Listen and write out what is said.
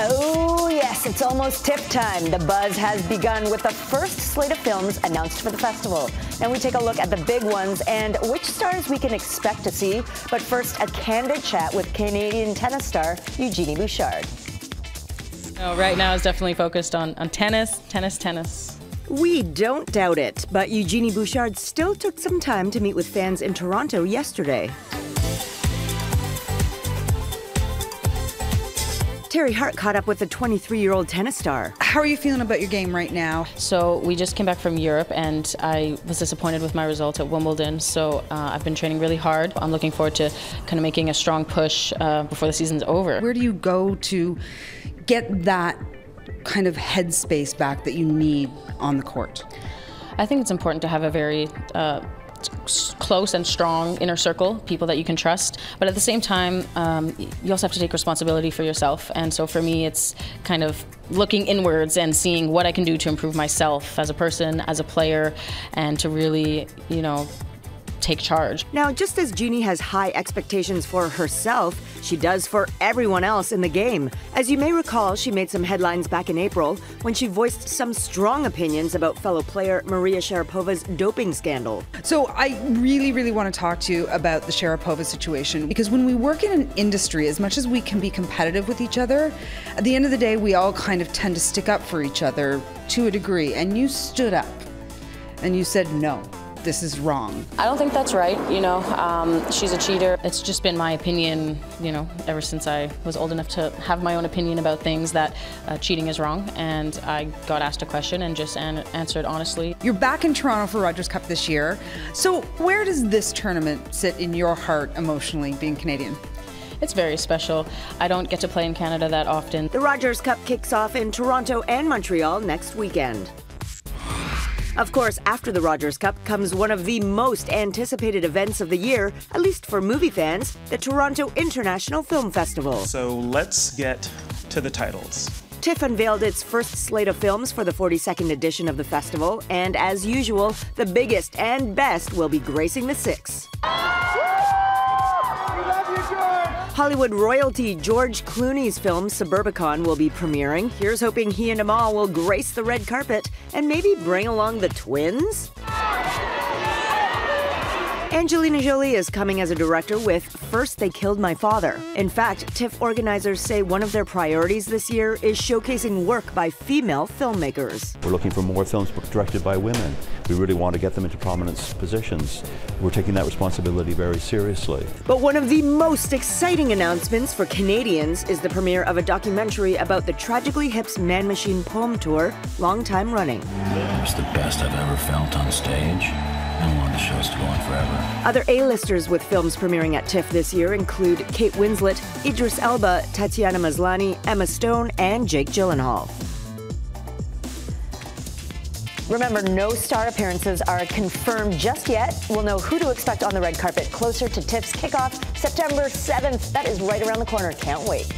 Oh yes, it's almost TIFF time. The buzz has begun with the first slate of films announced for the festival. Now we take a look at the big ones and which stars we can expect to see. But first, a candid chat with Canadian tennis star Eugenie Bouchard. Right now is definitely focused on tennis. We don't doubt it, but Eugenie Bouchard still took some time to meet with fans in Toronto yesterday. Terry Hart caught up with the 23-year-old tennis star. How are you feeling about your game right now? So we just came back from Europe and I was disappointed with my result at Wimbledon. So I've been training really hard. I'm looking forward to kind of making a strong push before the season's over. Where do you go to get that kind of headspace back that you need on the court? I think it's important to have a very close and strong inner circle, people that you can trust. But at the same time, you also have to take responsibility for yourself. And so for me, it's kind of looking inwards and seeing what I can do to improve myself as a person, as a player, and to really, take charge. Now, just as Jeannie has high expectations for herself, she does for everyone else in the game. As you may recall, she made some headlines back in April when she voiced some strong opinions about fellow player Maria Sharapova's doping scandal. So I really want to talk to you about the Sharapova situation, because when we work in an industry, as much as we can be competitive with each other, at the end of the day, we all kind of tend to stick up for each other to a degree. And you stood up and you said, no, this is wrong. I don't think that's right, she's a cheater. It's just been my opinion, ever since I was old enough to have my own opinion about things, that cheating is wrong. And I got asked a question and just answered honestly. You're back in Toronto for Rogers Cup this year. So where does this tournament sit in your heart emotionally, being Canadian? It's very special. I don't get to play in Canada that often. The Rogers Cup kicks off in Toronto and Montreal next weekend. Of course, after the Rogers Cup comes one of the most anticipated events of the year, at least for movie fans, the Toronto International Film Festival. So let's get to the titles. TIFF unveiled its first slate of films for the 42nd edition of the festival, and as usual, the biggest and best will be gracing the six. Hollywood royalty George Clooney's film Suburbicon will be premiering. Here's hoping he and Amal will grace the red carpet and maybe bring along the twins? Angelina Jolie is coming as a director with First They Killed My Father. In fact, TIFF organizers say one of their priorities this year is showcasing work by female filmmakers. We're looking for more films directed by women. We really want to get them into prominent positions. We're taking that responsibility very seriously. But one of the most exciting announcements for Canadians is the premiere of a documentary about the Tragically Hip's Man Machine Poem Tour, long time running. It was the best I've ever felt on stage. I want the shows to go on forever. Other A-listers with films premiering at TIFF this year include Kate Winslet, Idris Elba, Tatiana Maslany, Emma Stone, and Jake Gyllenhaal. Remember, no star appearances are confirmed just yet. We'll know who to expect on the red carpet closer to TIFF's kickoff, September 7th. That is right around the corner. Can't wait.